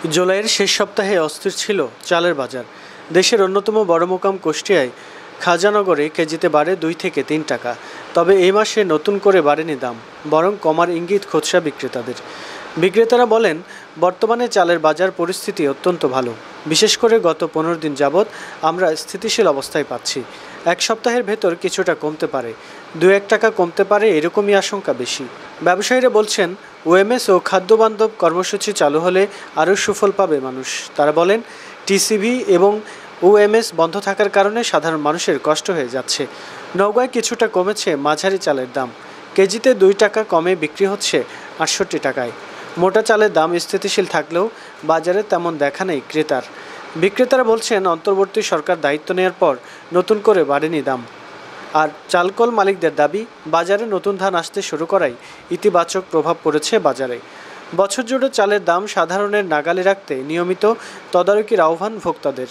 জুলাইয়ের শেষ সপ্তাহে অস্থির ছিল চালের বাজার। দেশের অন্যতম বড় মোকাম কুষ্টিয়ায় খাজানগরে কেজিতে বাড়ে 2 থেকে 3 টাকা। তবে এই মাসে নতুন করে বাড়েনি দাম, বরং কমার ইঙ্গিত খুচরা বিক্রেতাদের। বিক্রেতারা বলেন, বর্তমানে চালের বাজার পরিস্থিতি অত্যন্ত ভালো। বিশেষ করে গত 15 দিন যাবৎ আমরা স্থিতিশীল অবস্থায় পাচ্ছি। এক সপ্তাহের ভেতর কিছুটা কমতে পারে, 2-1 টাকা কমতে পারে, এরকমই আশঙ্কা বেশি। ব্যবসায়ীরা বলছেন, ওএমএস ও খাদ্যবান্ধব কর্মসূচি চালু হলে আরও সুফল পাবে মানুষ। তারা বলেন, টিসিবি এবং ওএমএস বন্ধ থাকার কারণে সাধারণ মানুষের কষ্ট হয়ে যাচ্ছে। নওগাঁয় কিছুটা কমেছে মাঝারি চালের দাম, কেজিতে 2 টাকা কমে বিক্রি হচ্ছে 68 টাকায়। মোটা চালের দাম স্থিতিশীল থাকলেও বাজারে তেমন দেখা নেই ক্রেতার। বিক্রেতারা বলছেন, অন্তর্বর্তী সরকার দায়িত্ব নেওয়ার পর নতুন করে বাড়েনি দাম। আর চালকল মালিকদের দাবি, বাজারে নতুন ধান আসতে শুরু করায় ইতিবাচক প্রভাব পড়েছে বাজারে। বছর জুড়ে চালের দাম সাধারণের নাগালে রাখতে নিয়মিত তদারকির আহ্বান ভোক্তাদের।